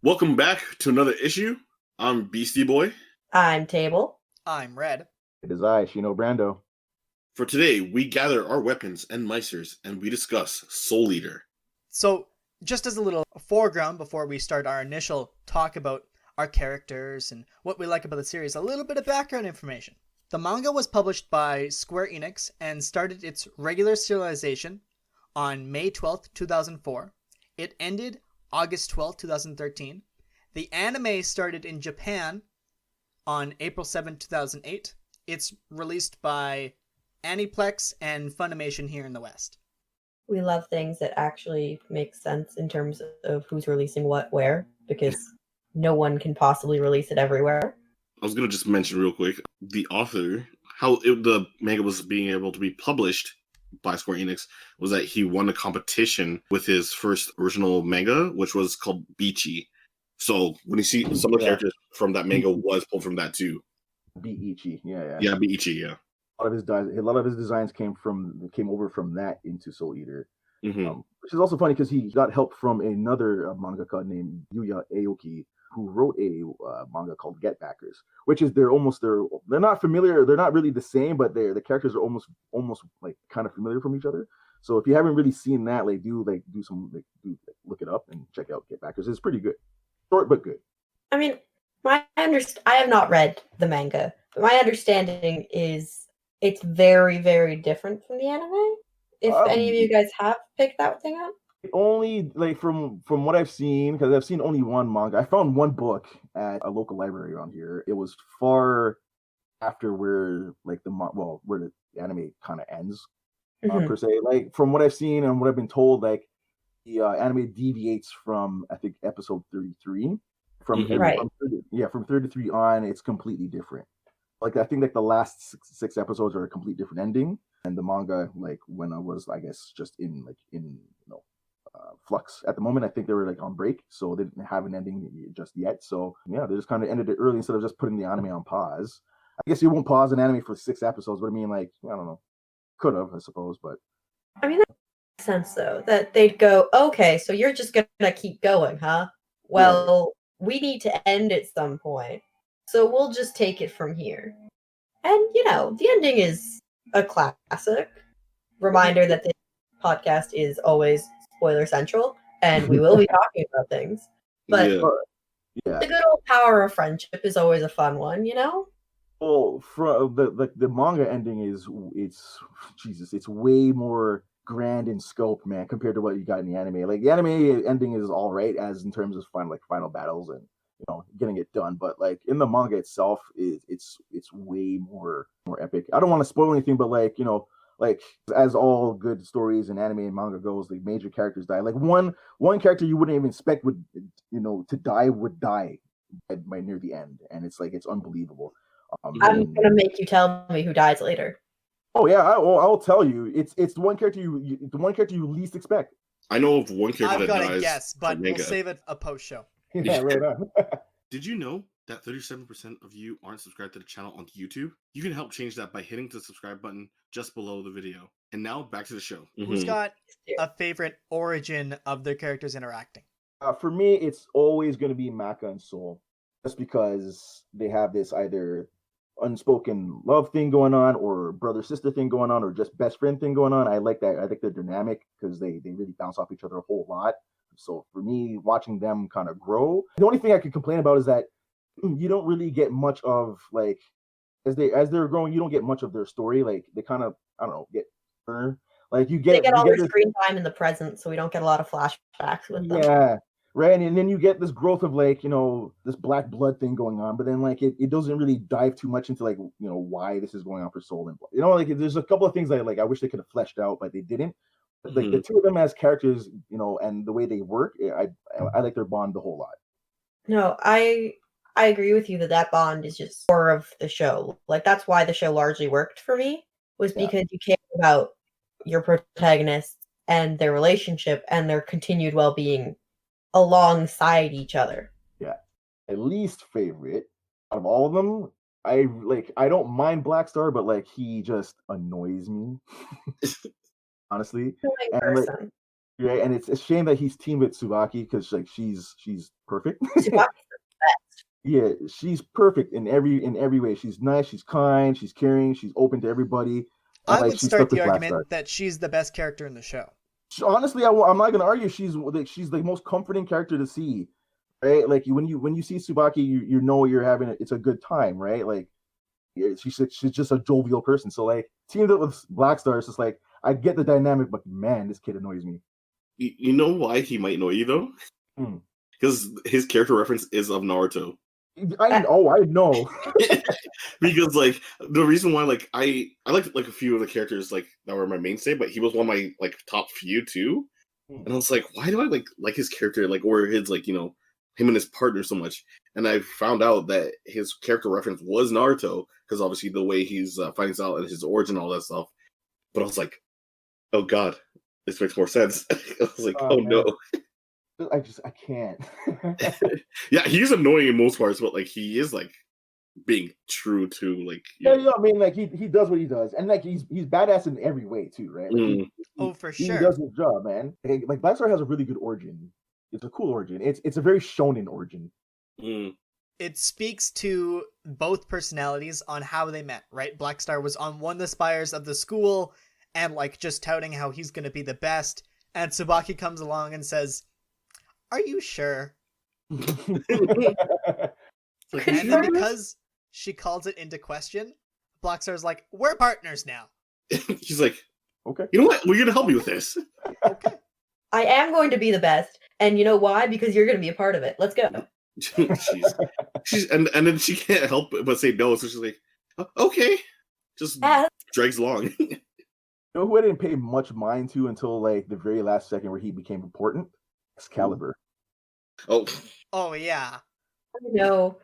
Welcome back to another issue. I'm Beastie Boy. I'm Table. I'm Red. It is I, Shino Brando. For today, we gather our weapons and micers and we discuss Soul Eater. So, just as a little foreground before we start our initial talk about our characters and what we like about the series, a little bit of background information. The manga was published by Square Enix and started its regular serialization on May 12th, 2004. It ended August 12th, 2013. The anime started in Japan on April 7th, 2008. It's released by Aniplex and Funimation here in the West. We love things that actually make sense in terms of who's releasing what where, because no one can possibly release it everywhere. I was going to just mention real quick, the author, the manga was being able to be published by Square Enix was that he won a competition with his first original manga, which was called Beachy. So when you see some of the characters from that manga was pulled from that too. Beichi, yeah. Yeah, Beachy, yeah. A lot of his designs came over from that into Soul Eater, which is also funny because he got help from another mangaka named Yuya Aoki, who wrote a manga called Get Backers, which is they're not familiar, they're not really the same, but the characters are almost like kind of familiar from each other. So if you haven't really seen that, look it up and check out Get Backers. It's pretty good, short but good. I mean, I have not read the manga, but my understanding is it's very, very different from the anime. If any of you guys have picked that thing up. Only from what I've seen, because I've seen only one manga. I found one book at a local library around here. It was far after where the anime kind of ends, per se. Like from what I've seen and what I've been told, like the anime deviates from I think episode 33. From 33 on, it's completely different. Like I think like the last six episodes are a complete different ending, and the manga like when I was I guess just in flux at the moment. I think they were like on break, so they didn't have an ending just yet. So yeah, they just kind of ended it early instead of just putting the anime on pause. I guess you won't pause an anime for 6 episodes, but I mean, like, I don't know, could have, I suppose, but I mean, that makes sense though, that they'd go, okay, so you're just gonna keep going, huh? Well, we need to end at some point, so we'll just take it from here. And the ending is a classic reminder that this podcast is always spoiler central, and we will be talking about things. But the good old power of friendship is always a fun one, Well, from the manga ending it's way more grand in scope, man, compared to what you got in the anime. Like the anime ending is all right as in terms of final battles and getting it done, but like in the manga itself, it's way more epic. I don't want to spoil anything, but like as all good stories in anime and manga goes, the major characters die. Like one character you wouldn't even expect would would die by near the end, and it's unbelievable. I'm gonna make you tell me who dies later. Oh yeah, I'll tell you. It's the one character you least expect. I know of one character I've that dies. got a guess, but we'll save it a post show. Yeah, right on. Did you know that 37% of you aren't subscribed to the channel on YouTube? You can help change that by hitting the subscribe button just below the video. And now back to the show. Who's got a favorite origin of their characters interacting? For me, it's always going to be Maka and Soul, just because they have this either unspoken love thing going on, or brother sister thing going on, or just best friend thing going on. I like that. I think they're dynamic because they really bounce off each other a whole lot. So for me, watching them kind of grow, the only thing I could complain about is that you don't really get much of like as they're growing, you don't get much of their story. Like they kind of get like they get all their screen time in the present, so we don't get a lot of flashbacks with them. Yeah, right. And then you get this growth of like this black blood thing going on, but then like it doesn't really dive too much into like why this is going on for Soul and like there's a couple of things I wish they could have fleshed out, but they didn't. Like the two of them as characters, and the way they work, I like their bond a whole lot. No, I agree with you that bond is just core of the show. Like that's why the show largely worked for me, was because you care about your protagonists and their relationship and their continued well-being alongside each other. Yeah. At least favorite out of all of them, I don't mind Black Star, but like he just annoys me. Honestly. Right, and it's a shame that he's teamed with Tsubaki because like she's perfect. Tsubaki's the best. Yeah, she's perfect in every way. She's nice, she's kind, she's caring, she's open to everybody. And, I like, would she's start stuck the with Black Star. argument that she's the best character in the show. Honestly, I'm not gonna argue. She's the most comforting character to see, right? Like when you see Tsubaki, you know you're having it's a good time, right? Like she's just a jovial person. So like teamed up with Black Star, it's just like I get the dynamic, but man, this kid annoys me. You know why he might annoy you though? Because his character reference is of Naruto. I know. Because like the reason why like I liked like a few of the characters like that were my mainstay, but he was one of my like top few too. And I was like, why do I like his character like or his like him and his partner so much? And I found out that his character reference was Naruto because obviously the way he's finds out and his origin and all that stuff. But I was like, oh god, this makes more sense. I was like, oh no. I can't. Yeah, he's annoying in most parts, but like he is like being true to like yeah, I mean like he does what he does, and like he's badass in every way too, right? Like, For he sure. does his job, man. Like Black Star has a really good origin. It's a cool origin. It's a very shonen origin. It speaks to both personalities on how they met, right? Black Star was on one of the spires of the school and like just touting how he's gonna be the best, and Tsubaki comes along and says, "Are you sure?" And then because she calls it into question, Black Star's like, "We're partners now." She's like, okay, you know what? We're gonna help you with this. Okay. I am going to be the best, and you know why? Because you're going to be a part of it. Let's go. she's and then she can't help but say no, so she's like, okay, just drags along. You know who I didn't pay much mind to until like the very last second where he became important? Excalibur. Oh yeah. I know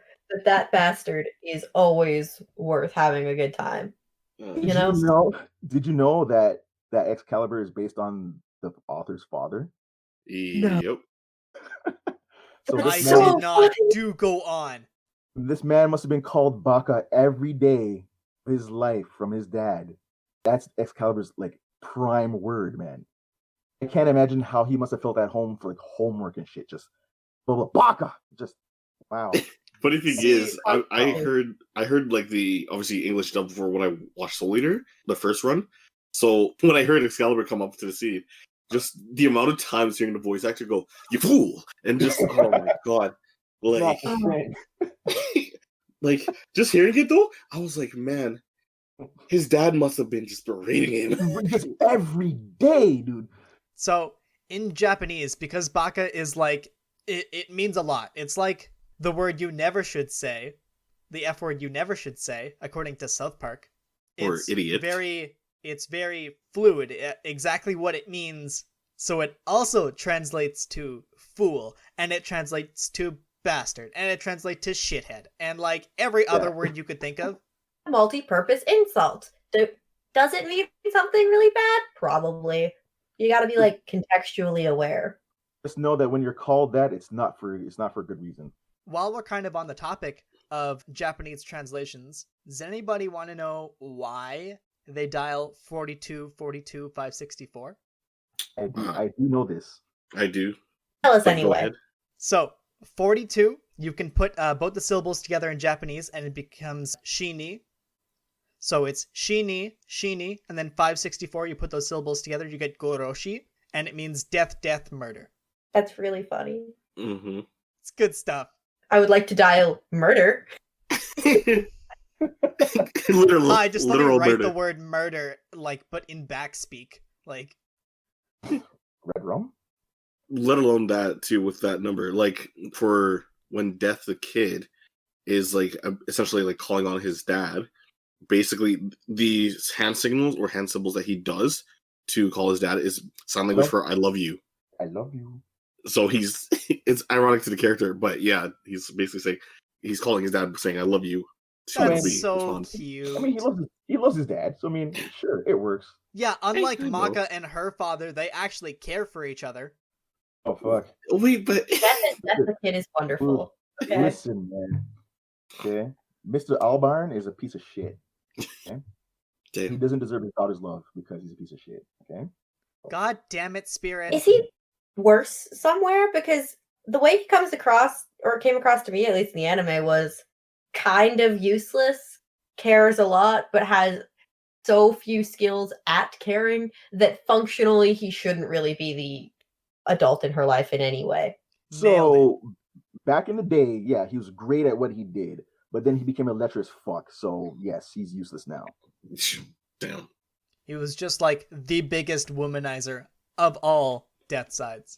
that bastard is always worth having a good time. Did you know that Excalibur is based on the author's father? Yep. So I did not. Do go on. This man must have been called Baka every day of his life from his dad. That's Excalibur's like prime word, man. I can't imagine how he must have felt at home for like homework and shit. Just Baka. Just wow. Funny thing is, I heard like the obviously English dub before when I watched Soul Eater, the first run. So when I heard Excalibur come up to the scene, just the amount of times hearing the voice actor go, "You fool!" and just oh my god, like, like just hearing it though, I was like, man, his dad must have been just berating him just every day, dude. So in Japanese, because Baka is like it means a lot. It's like the word you never should say, the F word you never should say, according to South Park. Or idiot. It's very fluid, exactly what it means. So it also translates to fool, and it translates to bastard, and it translates to shithead, and like every other word you could think of. Multi-purpose insult. Does it mean something really bad? Probably. You gotta be like contextually aware. Just know that when you're called that, it's not for good reason. While we're kind of on the topic of Japanese translations, does anybody want to know why they dial 4242 564? I do know this. I do. Tell us anyway. So 42, you can put both the syllables together in Japanese and it becomes shini. So it's shini, and then 564, you put those syllables together, you get goroshi, and it means death, murder. That's really funny. Mm-hmm. It's good stuff. I would like to dial murder. Hi, just let me write murder. the word murder, like, but in backspeak. Like, Red rum? Let alone that too with that number. Like for when Death the Kid is like essentially like calling on his dad, basically these hand signals or hand symbols that he does to call his dad is sign language for I love you. I love you. So it's ironic to the character, but yeah, he's basically saying he's calling his dad saying I love you. That's so cute. I mean, he loves his dad, so I mean, sure, it works. Yeah, unlike Maka and her father, they actually care for each other. Oh fuck! Wait, but Death the Kid is wonderful. Okay? Listen, man. Okay, Mr. Albarn is a piece of shit. Okay, he doesn't deserve his daughter's love because he's a piece of shit. Okay, God damn it, Spirit. Is he worse somewhere? Because the way he comes across, or came across to me, at least in the anime, was kind of useless, cares a lot, but has so few skills at caring that functionally he shouldn't really be the adult in her life in any way. Nailed it. So back in the day, yeah, he was great at what he did, but then he became a lecherous fuck. So yes, he's useless now. Damn. He was just like the biggest womanizer of all Death Sides.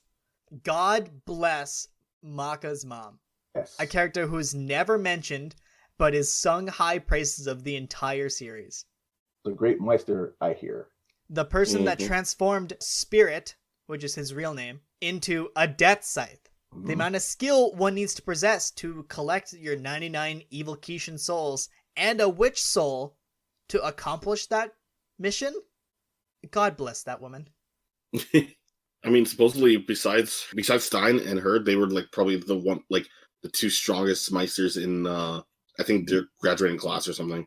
God bless Maka's mom. Yes. A character who's never mentioned, but is sung high praises of the entire series. The great Meister, I hear. The person that transformed Spirit, which is his real name, into a Death Scythe. The amount of skill one needs to possess to collect your 99 evil Kishin souls and a witch soul to accomplish that mission? God bless that woman. I mean, supposedly, besides Stein and her, they were like probably the two strongest Meisters in I think their graduating class or something.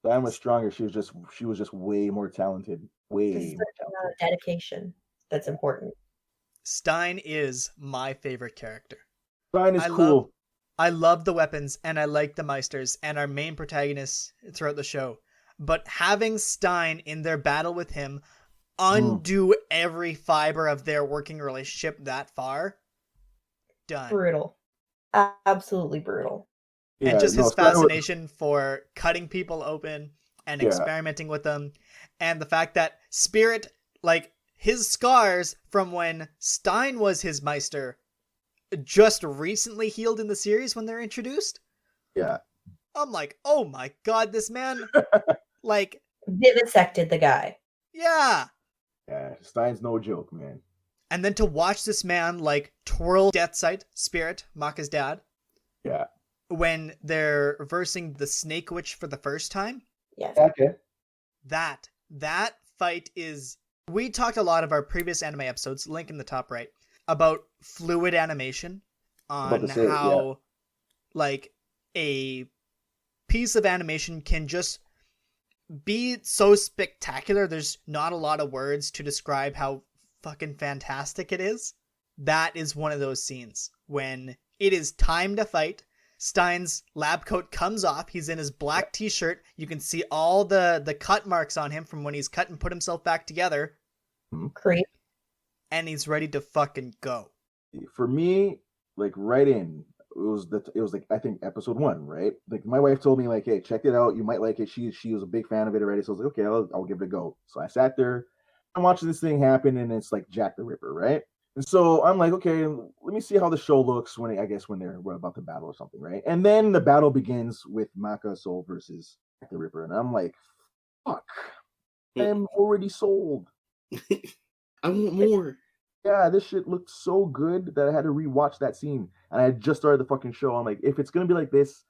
Diane was stronger. She was just way more talented. Way There's more a amount talented. of dedication that's important. Stein is my favorite character. Diane is cool. I love the weapons and I like the Meisters and our main protagonists throughout the show. But having Stein in their battle with him undo every fiber of their working relationship that far, done. Brutal. Absolutely brutal. Yeah, And just his Stein was- fascination for cutting people open and experimenting with them. And the fact that Spirit, like his scars from when Stein was his Meister, just recently healed in the series when they're introduced. Yeah. I'm like, oh my god, this man, like, Vivisected the guy. yeah. Yeah, Stein's no joke, man. And then to watch this man, like, twirl Death Sight, Spirit, Maka's dad. Yeah. When they're versing the Snake Witch for the first time. Yes. Okay. That fight is... We talked a lot of our previous anime episodes, link in the top right, about fluid animation, on how, like, a piece of animation can just be so spectacular. There's not a lot of words to describe how fucking fantastic it is. That is one of those scenes when it is time to fight. Stein's lab coat comes off. He's in his black t-shirt. You can see all the cut marks on him from when he's cut and put himself back together. Creep. And he's ready to fucking go. For me, like right in, it was like I think episode 1, right? Like my wife told me like, hey, check it out. You might like it. She was a big fan of it already. So I was like, okay, I'll give it a go. So I sat there, I'm watching this thing happen, and it's like Jack the Ripper, right? And so I'm like, okay, let me see how the show looks when we're about to battle or something, right? And then the battle begins with Maka and Soul versus Jack the Ripper, and I'm like, fuck, I'm already sold. I want more. Yeah, this shit looked so good that I had to rewatch that scene, and I had just started the fucking show. I'm like, if it's gonna be like this,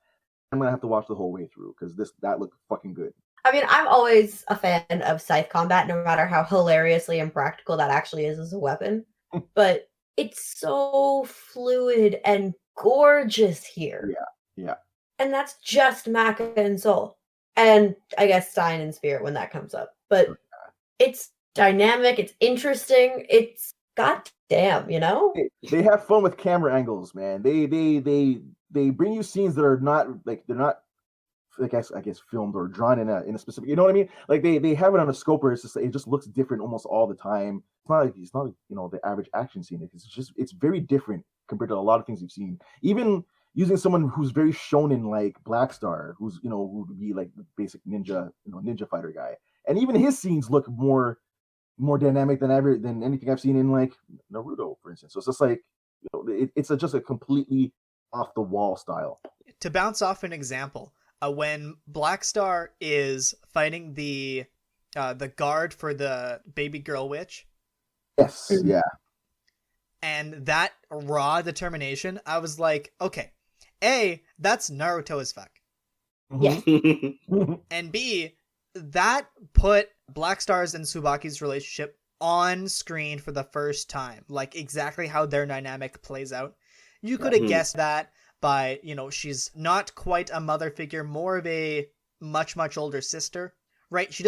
I'm gonna have to watch the whole way through because that looked fucking good. I mean, I'm always a fan of scythe combat, no matter how hilariously impractical that actually is as a weapon. But it's so fluid and gorgeous here. Yeah. And that's just Maka and Soul. And I guess Stein and Spirit when that comes up. But it's dynamic, it's interesting, it's goddamn, you know? They have fun with camera angles, man. They bring you scenes that are not like they're not I guess filmed or drawn in a specific, you know what I mean? Like they have it on a scope where it just looks different almost all the time. It's not like you know the average action scene. It's very different compared to a lot of things you've seen. Even using someone who's very shonen like Black Star, who would be like the basic ninja fighter guy, and even his scenes look more dynamic than anything I've seen in like Naruto, for instance. So it's just like it's just a completely off the wall style. To bounce off an example. When Black Star is fighting the guard for the baby girl witch. Yes, yeah. And that raw determination, I was like, okay, A, that's Naruto as fuck. Yeah. And B, that put Black Star's and Tsubaki's relationship on screen for the first time. Like exactly how their dynamic plays out. You could have guessed that by, she's not quite a mother figure, more of a much, much older sister, right? She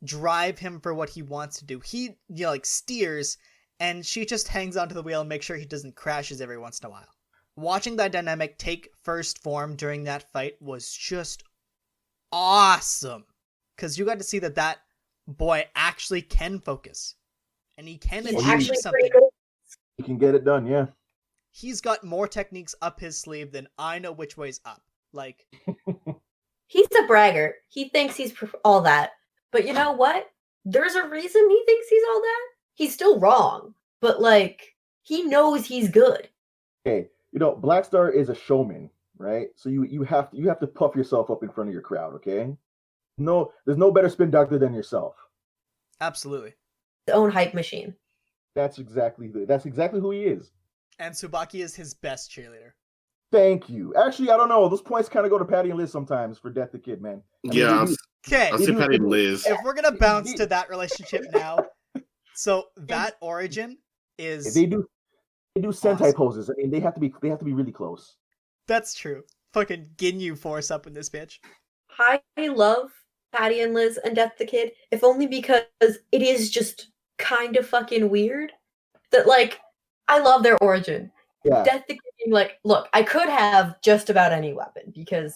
drive him for what he wants to do. He, like, steers, and she just hangs onto the wheel and makes sure he doesn't crashes every once in a while. Watching that dynamic take first form during that fight was just awesome. Because you got to see that boy actually can focus. And he can He's achieve actually something. pretty good. You can get it done, yeah. He's got more techniques up his sleeve than I know which way's up. Like, He's a braggart. He thinks he's all that. But you know what? There's a reason he thinks he's all that. He's still wrong. But, like, he knows he's good. Okay, Black Star is a showman, right? So you have to puff yourself up in front of your crowd, okay? No, there's no better spin doctor than yourself. absolutely. His own hype machine. That's exactly who he is. And Tsubaki is his best cheerleader. Thank you. Actually, I don't know. Those points kind of go to Patty and Liz sometimes for Death the Kid, man. Yeah, Okay, I'll say Patty and Liz. if we're gonna bounce to that relationship now, so that origin is They do Sentai awesome. poses. I mean, they have to be really close. That's true. Fucking Ginyu force up in this bitch. I love Patty and Liz and Death the Kid, if only because it is just kind of fucking weird. That, like, I love their origin. Yeah. Death the Kid being like, look, I could have just about any weapon because,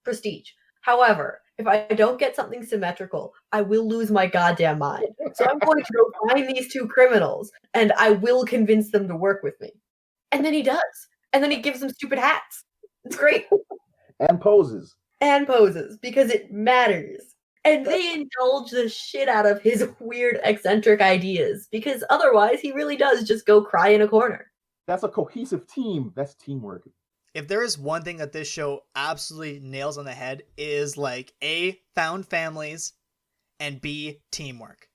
prestige. However, if I don't get something symmetrical, I will lose my goddamn mind. So I'm going to go find these two criminals and I will convince them to work with me. And then he does. And then he gives them stupid hats. It's great. And poses. And poses because it matters. And they indulge the shit out of his weird, eccentric ideas because otherwise he really does just go cry in a corner. That's a cohesive team. That's teamwork. If there is one thing that this show absolutely nails on the head is like A, found families, and B, teamwork.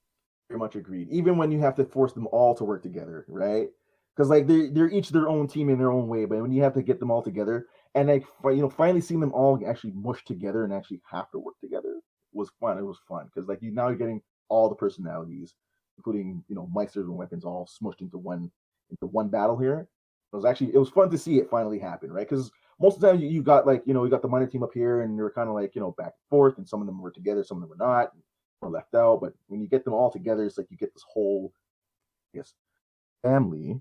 Very much agreed. Even when you have to force them all to work together, right? Because like they're each their own team in their own way, but when you have to get them all together and like finally seeing them all actually mush together and actually have to work together was fun. It was fun because like now you're getting all the personalities, including Meisters and weapons all smushed into one battle here. It was fun to see it finally happen, right? Because most of the time you got like you got the minor team up here and you're kind of like back and forth, and some of them were together, some of them were not, or left out. But when you get them all together, it's like you get this whole, family,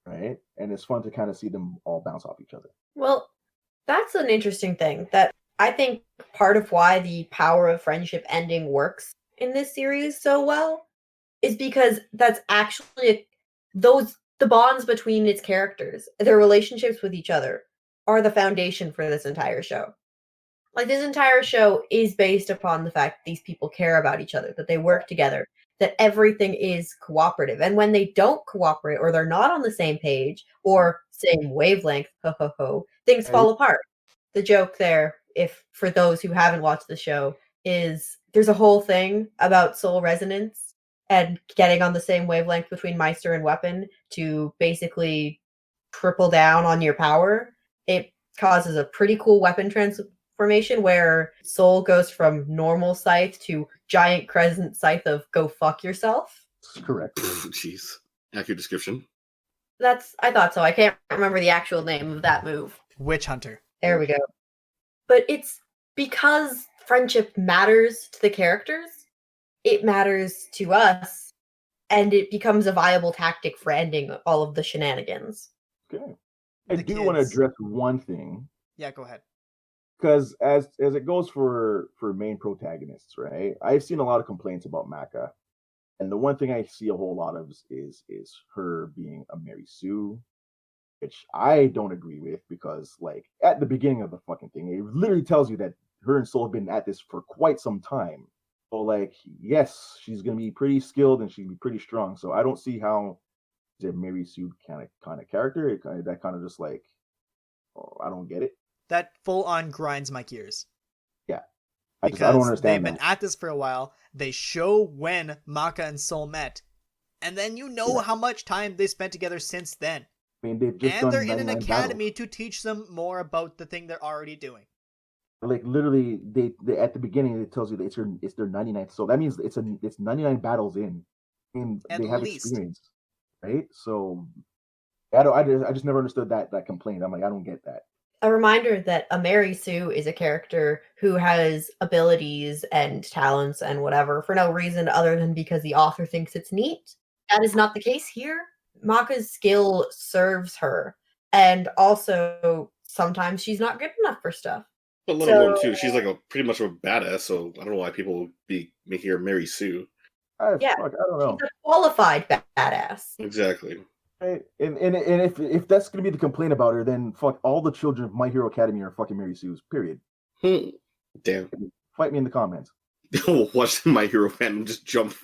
right? And it's fun to kind of see them all bounce off each other. Well, that's an interesting thing that I think part of why the power of friendship ending works in this series so well is because that's actually the bonds between its characters, their relationships with each other, are the foundation for this entire show. Like, this entire show is based upon the fact that these people care about each other, that they work together, that everything is cooperative. And when they don't cooperate, or they're not on the same page, or same wavelength, things fall apart. The joke there, if for those who haven't watched the show, is there's a whole thing about soul resonance and getting on the same wavelength between Meister and Weapon to basically triple down on your power. It causes a pretty cool weapon transformation where Soul goes from normal scythe to giant crescent scythe of go fuck yourself. Correct. Jeez. Accurate description. I thought so. I can't remember the actual name of that move. Witch Hunter. There we go. But it's because friendship matters to the characters, it matters to us, and it becomes a viable tactic for ending all of the shenanigans. Okay. I do want to address one thing. Yeah, go ahead. Because as it goes for main protagonists, right? I've seen a lot of complaints about Maka. And the one thing I see a whole lot of is her being a Mary Sue, which I don't agree with because, like, at the beginning of the fucking thing, it literally tells you that her and Soul have been at this for quite some time. So, like, yes, she's gonna be pretty skilled and she'll be pretty strong. So I don't see how it's a Mary Sue kind of character. That kind of just like, I don't get it. That full on grinds my gears. Yeah, I don't Because understand. they've been at this for a while. They show when Maka and Soul met, and then how much time they spent together since then. I mean, they've just And done they're in an 99 academy battles. to teach them more about the thing they're already doing. Like literally, they at the beginning it tells you that it's their 99th. So that means it's 99 battles in. I mean, At they have least. experience, right? So I just never understood that complaint. I'm like, I don't get that. a reminder that a Mary Sue is a character who has abilities and talents and whatever for no reason other than because the author thinks it's neat. That is not the case here. Maka's skill serves her, and also sometimes she's not good enough for stuff. But let alone too, she's like a pretty much a badass. So I don't know why people would be making her Mary Sue. Yeah, I don't know. She's a qualified badass. Exactly. Right. And if that's gonna be the complaint about her, then fuck all the children of My Hero Academia are fucking Mary Sue's. Period. Damn. Fight me in the comments. Watch My Hero fandom just jump.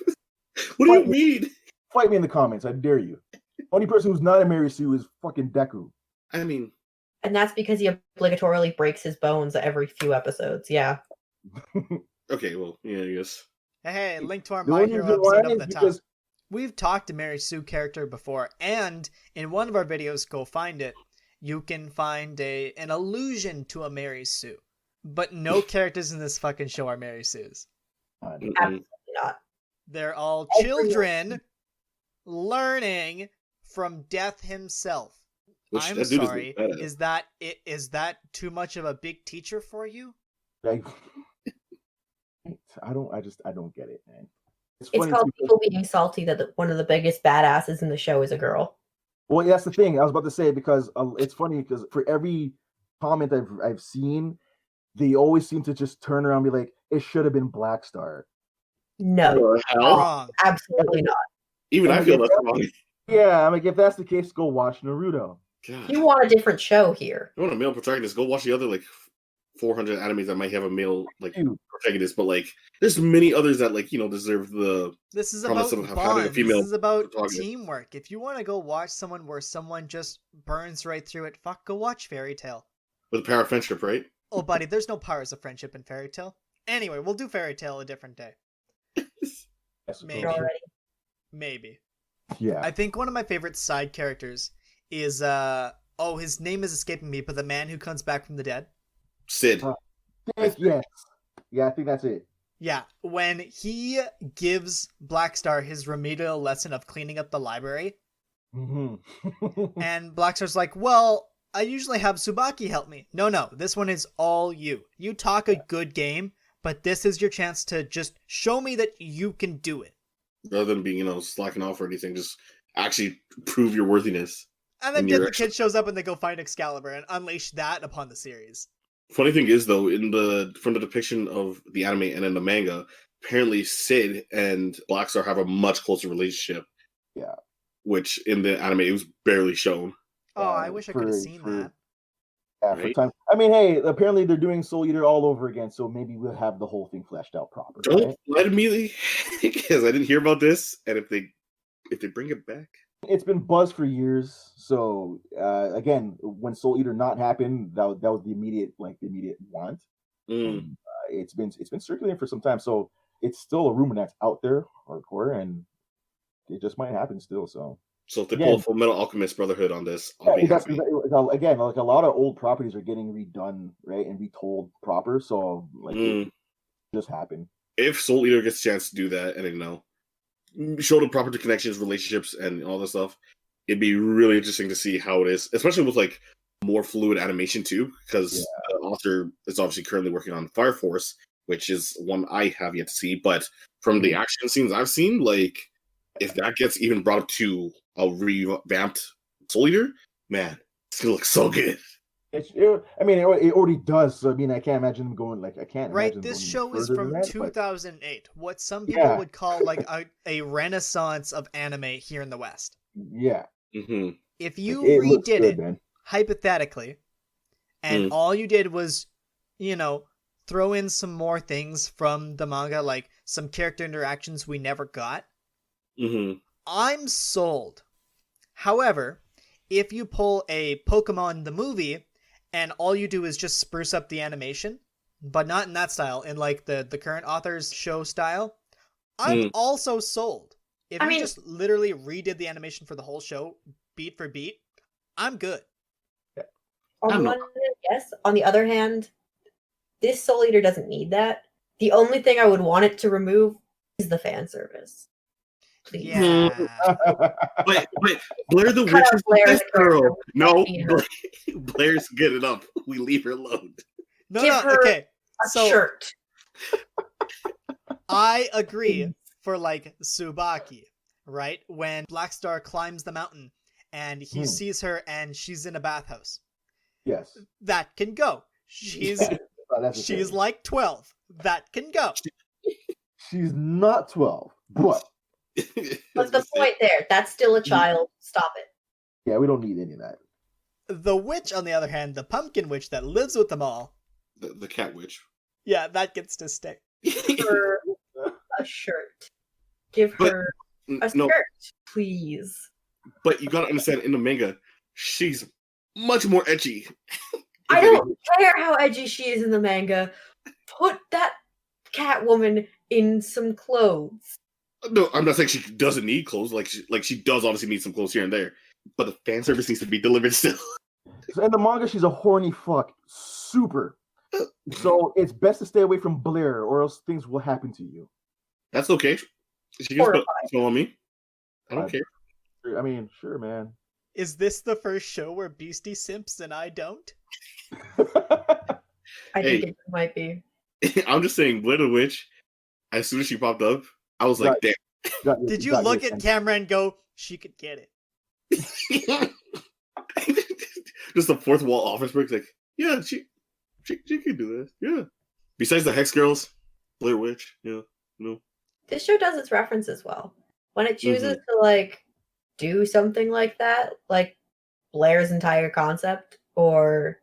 What do you mean? Fight me in the comments. I dare you. Only person who's not a Mary Sue is fucking Deku. I mean, And that's because he obligatorily breaks his bones every few episodes. Yeah. okay, well, yeah, I guess. Hey, link to our The My only Hero reason why episode up is the top. because We've talked to Mary Sue character before, and in one of our videos, go find it, you can find an allusion to a Mary Sue. But no characters in this fucking show are Mary Sues. Absolutely not. They're all Everyone. children learning from Death himself. Which, I'm that dude is sorry, badass. is that too much of a big teacher for you? I don't get it, man. It's funny called too, people being salty that one of the biggest badasses in the show is a girl. well, that's the thing. I was about to say because it's funny because for every comment I've seen, they always seem to just turn around and be like, "It should have been Black Star." No, What the hell? Wrong. absolutely not. Even I feel that's wrong. Yeah, I'm like, if that's the case, go watch Naruto. God. You want a different show here. You want a male protagonist? Go watch the other 400 animes that might have a male Dude. protagonist, but there's many others that deserve the. This is Promise about of having a bonds. female This is about protagonist. teamwork. If you want to go watch someone where someone just burns right through it, go watch Fairy Tail. With the power of friendship, right? Oh, buddy, there's no powers of friendship in Fairy Tail. Anyway, we'll do Fairy Tail a different day. Maybe. Already. Maybe. Yeah. I think one of my favorite side characters is his name is escaping me, but the man who comes back from the dead. Sid. Yes. Yeah, I think that's it. Yeah, when he gives Blackstar his remedial lesson of cleaning up the library, Mm-hmm. and Blackstar's like, well, I usually have Tsubaki help me. No, this one is all you. You talk a good game, but this is your chance to just show me that you can do it. Rather than being, slacking off or anything, just actually prove your worthiness. And then And you're the kid shows up and they go find Excalibur and unleash that upon the series. Funny thing is, though, from the depiction of the anime and in the manga, apparently Sid and Blackstar have a much closer relationship. Yeah. Which in the anime it was barely shown. Oh, I wish I could have seen that. Yeah, Right? for time. I mean, hey, apparently they're doing Soul Eater all over again, so maybe we'll have the whole thing fleshed out properly. Don't Right? let immediately, because I didn't hear about this, and if they bring it back, It's been buzzed for years. So again, when Soul Eater not happened, that was the immediate want. mm, It's been circulating for some time, so it's still a rumor that's out there, hardcore, and it just might happen still. So so if they Again. pull Full Metal Alchemist Brotherhood on this, I'll be yeah, that's happy. again, like a lot of old properties are getting redone, right, and retold proper. So it just happened. If Soul Eater gets a chance to do that, and show the proper connections, relationships, and all this stuff, it'd be really interesting to see how it is, especially with more fluid animation too, because the author is obviously currently working on Fire Force, which is one I have yet to see. But from the action scenes I've seen, if that gets even brought up to a revamped Soul Eater, man, it's gonna look so good. It already does. So, I mean, I can't imagine them going I can't. Right, imagine this going show is further from than that, but 2008. What some people would call a renaissance of anime here in the West. yeah, Mm-hmm. If you it looks redid good, it, man. hypothetically, and all you did was, throw in some more things from the manga, like some character interactions we never got, Mm-hmm. I'm sold. However, if you pull a Pokemon the movie and all you do is just spruce up the animation, but not in that style, in the current author's show style, I'm also sold. If you just literally redid the animation for the whole show, beat for beat, I'm good. On the one hand, yes. On the other hand, this Soul Eater doesn't need that. The only thing I would want it to remove is the fan service. Please. Yeah. But Blair the Cut Witch out is the Blair's best girl. character. No, Need her. Blair's good enough. we leave her alone. Give her okay. A So shirt. I agree for like Tsubaki, right? When Black Star climbs the mountain and he sees her and she's in a bathhouse. Yes. That can go. She's she's like 12. That can go. She's not 12, but What's the point there? That's still a child. Stop it. yeah, we don't need any of that. The witch, on the other hand, the pumpkin witch that lives with them all, The cat witch. yeah, that gets to stay. Give her a shirt. Give her a No, skirt, please. but you gotta understand, in the manga, she's much more edgy. I don't care how edgy she is in the manga. Put that Catwoman in some clothes. No, I'm not saying she doesn't need clothes. Like she does obviously need some clothes here and there. But the fan service needs to be delivered still. So in the manga, she's a horny fuck. Super. So it's best to stay away from Blair, or else things will happen to you. That's okay. She can spell on me. I don't care. I mean, sure, man. Is this the first show where Beastie simps and I don't? I think it might be. I'm just saying, Blair the Witch, as soon as she popped up, I was like, damn. Did you look at camera and go, she could get it? Just the fourth wall office break, like, yeah, she can do this. Yeah. Besides the Hex Girls, Blair Witch, yeah, no. This show does its references well. When it chooses to like do something like that, like Blair's entire concept or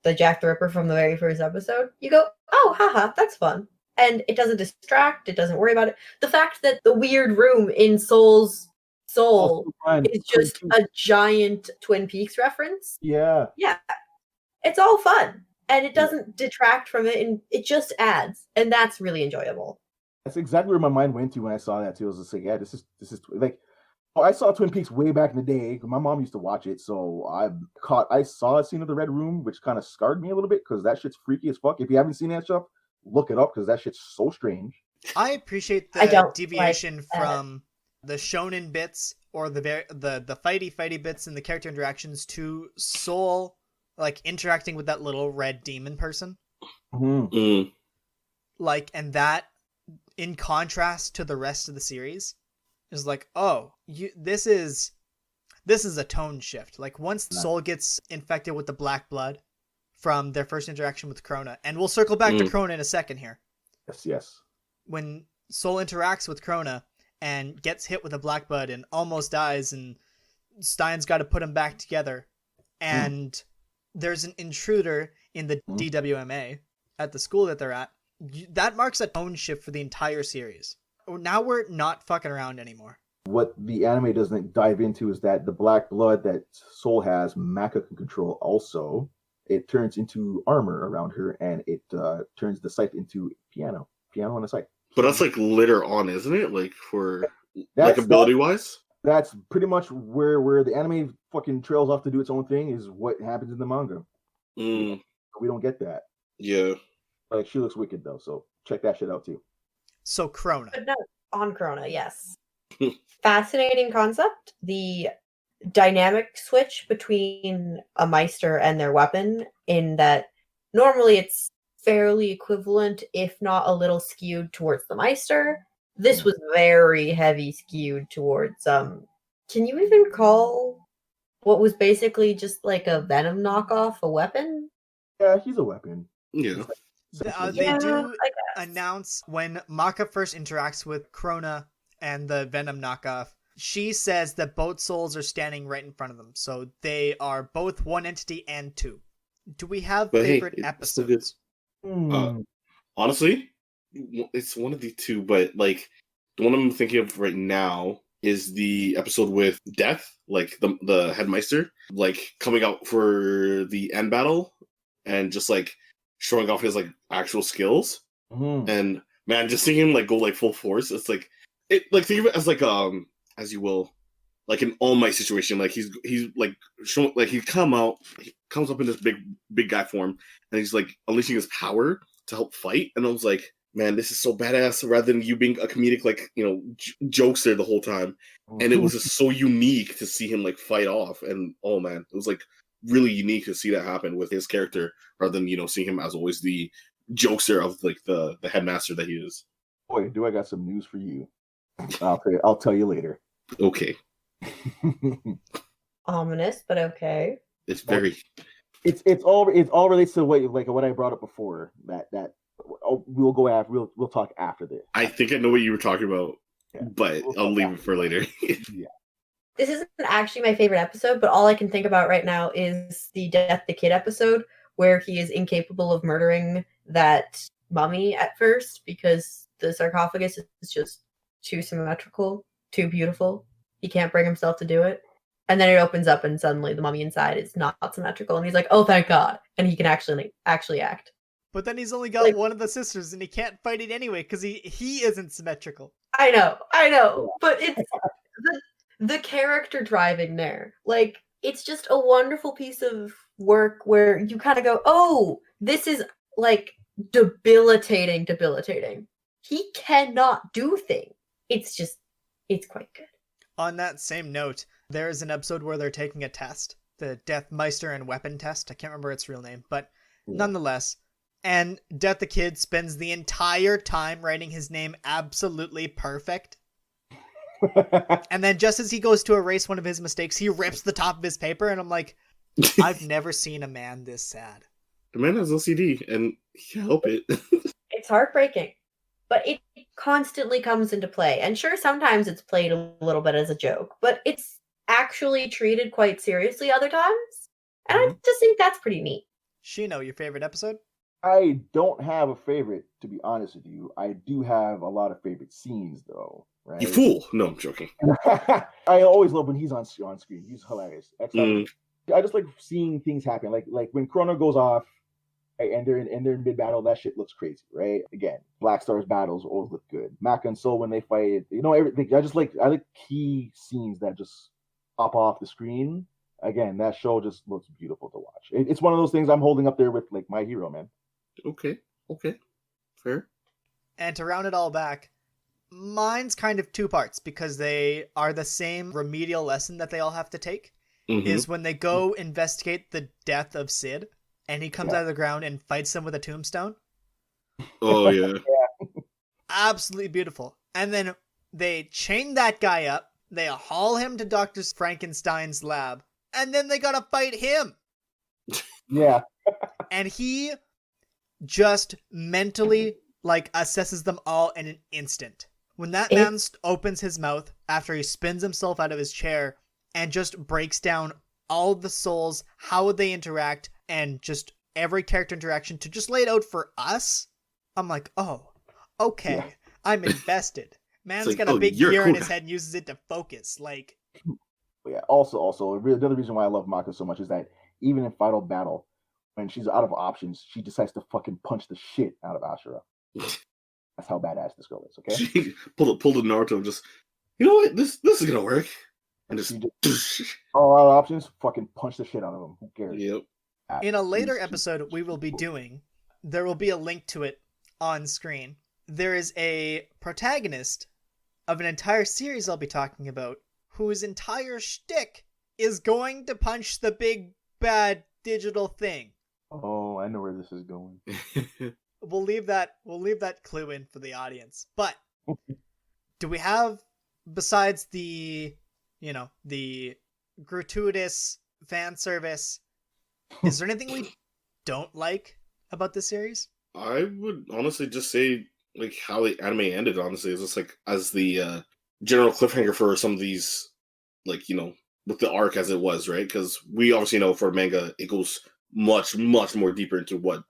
the Jack the Ripper from the very first episode, you go, oh, haha, that's fun. And it doesn't distract, it doesn't worry about it. The fact that the weird room in Soul's soul is just a giant Twin Peaks reference. Yeah. Yeah. It's all fun. And it doesn't detract from it, and it just adds. And that's really enjoyable. That's exactly where my mind went to when I saw that too. I was just like, yeah, this is like, I saw Twin Peaks way back in the day. My mom used to watch it, so I saw a scene of the Red Room, which kind of scarred me a little bit because that shit's freaky as fuck. If you haven't seen that stuff, look it up because that shit's so strange. I appreciate the deviation from the shonen bits or the fighty bits and the character interactions to Soul like interacting with that little red demon person. Like, and that in contrast to the rest of the series is like, oh, this is a tone shift. Like once Soul gets infected with the black blood from their first interaction with Krona, and we'll circle back to Krona in a second here. Yes. When Soul interacts with Krona and gets hit with a black blood and almost dies, and Stein's got to put him back together, and there's an intruder in the DWMA at the school that they're at. That marks a tone shift for the entire series. Now we're not fucking around anymore. What the anime doesn't dive into is that the black blood that Soul has, Maka can control also. It turns into armor around her, and it turns the scythe into piano on the scythe. But that's like later on, isn't it? Like for like ability-wise? That's pretty much where the anime fucking trails off to do its own thing is what happens in the manga. We don't get that. Yeah. Like, she looks wicked, though, so check that shit out, too. So, Krona. But no, on Krona, yes. Fascinating concept. The dynamic switch between a Meister and their weapon, in that normally it's fairly equivalent, if not a little skewed towards the Meister. This was very heavy skewed towards, can you even call what was basically just like a Venom knockoff a weapon? Yeah, he's a weapon. Yeah. They do announce when Maka first interacts with Krona and the Venom knockoff, she says that both souls are standing right in front of them. So they are both one entity and two. Do we have favorite episodes? Honestly, it's one of the two, but like the one I'm thinking of right now is the episode with Death, like the headmeister, like coming out for the end battle and just like showing off his like actual skills. And man, just seeing him like go like full force, it's like think of it as like as you will, like an All Might situation. Like he's like showing, like he comes up in this big guy form, and he's like unleashing his power to help fight. And I was like, man, this is so badass, rather than you being a comedic, like, you know, jokester the whole time. And it was just so unique to see him like fight off. And oh man, it was like really unique to see that happen with his character, rather than seeing him as always the jokester of like the headmaster that he is. Boy, do I got some news for you. I'll tell you later. Okay, Ominous, but okay. it's very. It's all relates to what I brought up before. We'll talk after this. I think I know what you were talking about, but I'll leave it for later. Yeah. This isn't actually my favorite episode, but all I can think about right now is the Death the Kid episode, where he is incapable of murdering that mummy at first because the sarcophagus is just too symmetrical, too beautiful. He can't bring himself to do it. And then it opens up and suddenly the mummy inside is not symmetrical. And he's like, oh, thank God. And he can actually act. But then he's only got one of the sisters and he can't fight it anyway because he isn't symmetrical. I know. But it's the character driving there. Like, it's just a wonderful piece of work where you kind of go, oh, this is like debilitating. He cannot do things. It's quite good. On that same note, there is an episode where they're taking a test, the Death Meister and Weapon test. I can't remember its real name, but nonetheless. And Death the Kid spends the entire time writing his name absolutely perfect. And then just as he goes to erase one of his mistakes, he rips the top of his paper, and I'm like, I've never seen a man this sad. The man has OCD, and he can't help it. It's heartbreaking, but it constantly comes into play. And sure, sometimes it's played a little bit as a joke, but it's actually treated quite seriously other times. And I just think that's pretty neat. Shino, your favorite episode? I don't have a favorite, to be honest with you. I do have a lot of favorite scenes, though. Right? You fool! No, I'm joking. I always love when he's on screen. He's hilarious. I just like seeing things happen. Like when Chrono goes off, and they're in mid battle. That shit looks crazy, right? Again, Black Star's battles always look good. Maka and Soul when they fight, everything. I like key scenes that just pop off the screen. Again, that show just looks beautiful to watch. It's one of those things I'm holding up there with like My Hero, man. Okay, fair. And to round it all back, mine's kind of two parts because they are the same remedial lesson that they all have to take. Is when they go investigate the death of Sid and he comes out of the ground and fights them with a tombstone. Oh, yeah. Absolutely beautiful. And then they chain that guy up, they haul him to Dr. Frankenstein's lab, and then they gotta fight him. Yeah. And he just mentally assesses them all in an instant. When that man opens his mouth after he spins himself out of his chair and just breaks down all the souls, how they interact, and just every character interaction to just lay it out for us, I'm like, oh, okay, yeah. I'm invested. Man's got a big gear in his head and uses it to focus. Yeah. Also, the other reason why I love Maka so much is that even in Final Battle, when she's out of options, she decides to fucking punch the shit out of Ashura. That's how badass this girl is. Okay. She pulled a Naruto. Just, you know what? This is gonna work. And just all out of options, fucking punch the shit out of them. Who cares? Yep. In a later episode we will be doing, there will be a link to it on screen. There is a protagonist of an entire series I'll be talking about whose entire shtick is going to punch the big bad digital thing. Oh, I know where this is going. We'll leave that clue in for the audience. But do we have, besides the gratuitous fan service, is there anything we don't like about this series? I would honestly just say how the anime ended, honestly, is just as the general cliffhanger for some of these, with the arc as it was, right? Because we obviously know for manga it goes much, much more deeper into what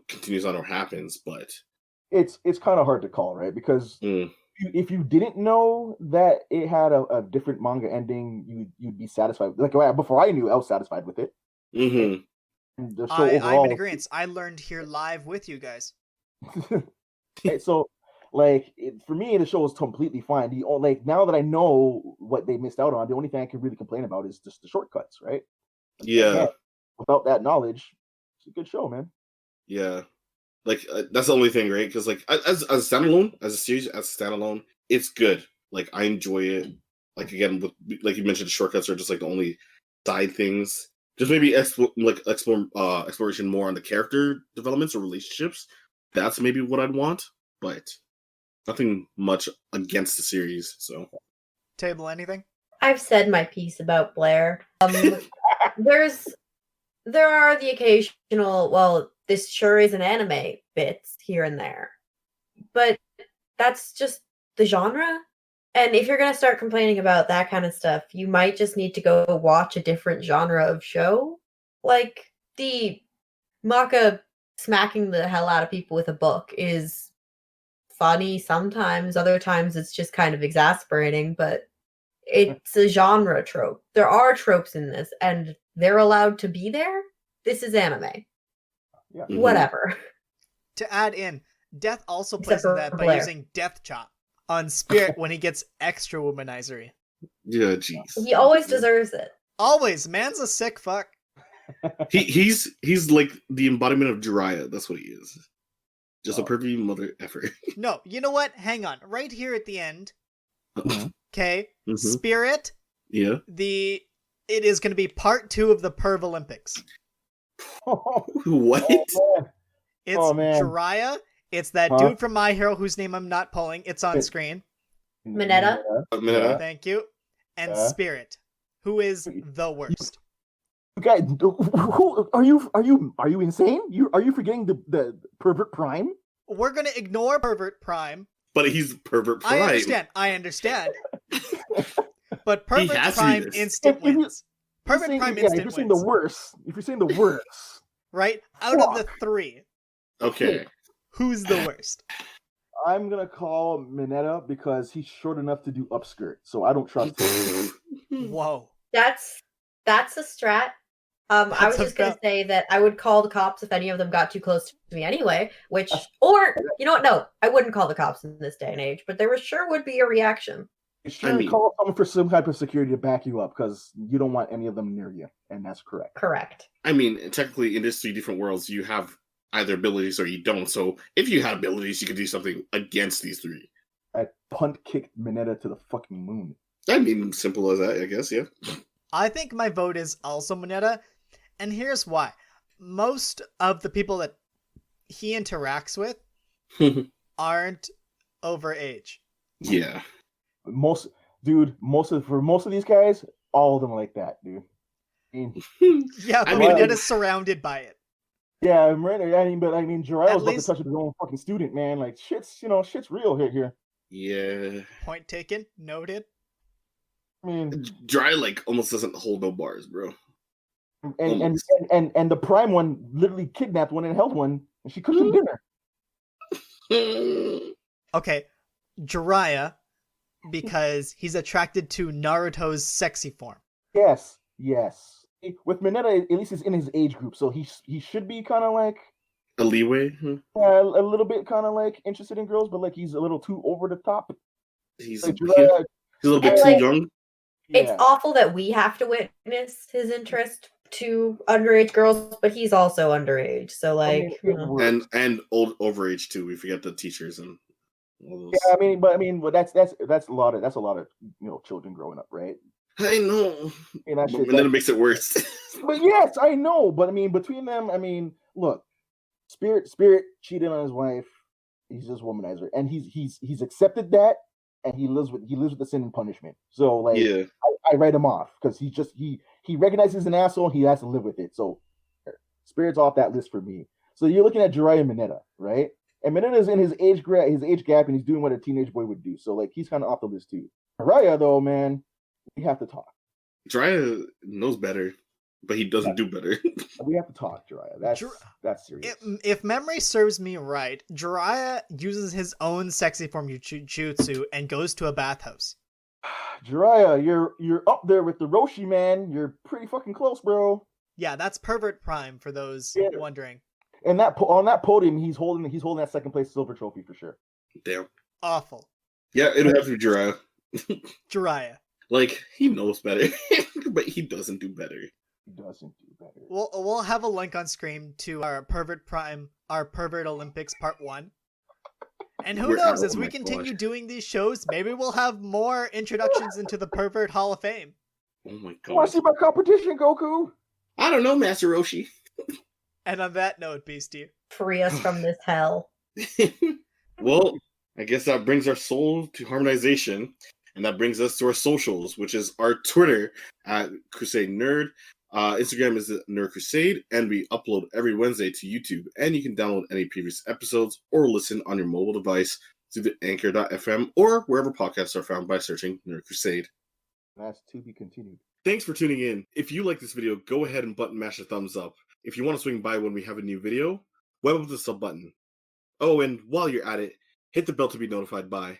continues on or happens, but it's kind of hard to call, right? Because if you didn't know that it had a different manga ending, you'd be satisfied. Before I knew, I was satisfied with it. Mm-hmm. And the show overall, I'm in agreement. I learned here live with you guys. So, for me, the show was completely fine. Now that I know what they missed out on, the only thing I can really complain about is just the shortcuts, right? Yeah. Without that knowledge, it's a good show, man. Yeah. That's the only thing, right? Because as a standalone, as a series, as a standalone, it's good. I enjoy it. Again, with you mentioned, the shortcuts are just the only side things. Just maybe exploration more on the character developments or relationships. That's maybe what I'd want, but nothing much against the series. So, Table, anything? I've said my piece about Blair. There are the occasional, well, this sure is an anime bits here and there, but that's just the genre. And if you're gonna start complaining about that kind of stuff, you might just need to go watch a different genre of show, like the Maka smacking the hell out of people with a book is funny sometimes. Other times it's just kind of exasperating, but it's a genre trope. There are tropes in this, and they're allowed to be there. This is anime. Yeah. Mhm. Whatever. To add in, Death also Except plays in for that by Blair. using Death Chop on Spirit when he gets extra womanizery. Yeah, jeez. He always deserves it. Always, man's a sick fuck. He's like the embodiment of Jiraiya. That's what he is. Just a perfect mother effer. No, you know what? Hang on. Right here at the end, Mhm. okay, Mhm. Spirit, Yeah. it is going to be part 2 of the Perv Olympics. What? man. It's Oh, man. Jiraiya. It's that Huh? dude from My Hero whose name I'm not pulling. It's on Wait. screen. Mineta? Thank you. And Yeah. Spirit, who is the worst. Guy, who are you? Are you insane? Are you forgetting the pervert prime? We're going to ignore Pervert Prime. But he's pervert prime. I understand. But He Pervert has to be Prime this. instant If you- wins. Pervert Prime If instant you're saying wins. the worst, if you're saying the worst, Right? Out of the 3, Okay. who's the worst? I'm gonna call Mineta because he's short enough to do upskirt, so I don't trust him. Whoa. That's a strat. I was That's just gonna about- say that I would call the cops if any of them got too close to me anyway, or you know what, no, I wouldn't call the cops in this day and age, but there sure would be a reaction. You should I mean- call someone for some type of security to back you up because you don't want any of them near you, and that's correct. Correct. I mean, technically, in these 3 different worlds, you have either abilities or you don't. So if you had abilities, you could do something against these 3. I punt kicked Mineta to the fucking moon. I mean, simple as that, I guess, yeah. I think my vote is also Mineta, and here's why. Most of the people that he interacts with aren't over age. Yeah. Most of these guys, all of them are like that, dude. I mean, Yeah, I but mean- Mineta's surrounded by it. yeah, I'm right. Jiraiya's about least- to touch his own fucking student, man. Like shit's real here. Yeah. Point taken. Noted. I mean, Dry, like, almost doesn't hold no bars, bro. and the prime one literally kidnapped one and held one, and she cooked him dinner. Okay, Jiraiya, because he's attracted to Naruto's sexy form. Yes. With Mineta, at least he's in his age group, so he should be kind of like A leeway? a little bit kind of like interested in girls, but like he's a little too over the top. He's, Like, he's a little bit too Like- young. It's Yeah. awful that we have to witness his interest to underage girls, but he's also underage, so like, I mean, you it know. works. And old overage, too. We forget the teachers and all those. Yeah, I mean, but that's a lot of children growing up, right? I know. And that But shit, then it makes it worse. but yes, I know. But I mean, between them, I mean, look, Spirit cheated on his wife. He's just a womanizer, and he's accepted that, and he lives with the sin and punishment. So like, Yeah. I write him off because he recognizes an asshole. He has to live with it. So Spirit's off that list for me. So you're looking at Jiraiya and Mineta, right? And Mineta is in his age gap, and he's doing what a teenage boy would do. So like, he's kind of off the list too. Jiraiya, though, man, we have to talk. Jiraiya knows better, but he doesn't do better. We have to talk, Jiraiya. That's serious. If memory serves me right, Jiraiya uses his own sexy form jutsu and goes to a bathhouse. Jiraiya, you're up there with the Roshi, man. You're pretty fucking close, bro. Yeah, that's Pervert Prime for those Yeah. wondering. And on that podium, he's holding that second place silver trophy for sure. Damn. Awful. Yeah, it would have to be Jiraiya. Jiraiya. Like, he knows better, but he doesn't do better. He doesn't do better. We'll have a link on screen to our Pervert Prime, our Pervert Olympics Part 1. And who knows, as oh we my continue gosh. doing these shows, maybe we'll have more introductions into the Pervert Hall of Fame. Oh my You want god. to see my competition, Goku? I don't know, Master Roshi. And on that note, Beastie. Free us from this hell. Well, I guess that brings our soul to harmonization, and that brings us to our socials, which is our Twitter at Crusade Nerd. Instagram is Nerd Crusade, and we upload every Wednesday to YouTube. And you can download any previous episodes or listen on your mobile device through the Anchor.fm or wherever podcasts are found by searching Nerd Crusade. That's to be continued. Thanks for tuning in. If you like this video, go ahead and button mash a thumbs up. If you want to swing by when we have a new video, web up the sub button. Oh, and while you're at it, hit the bell to be notified by.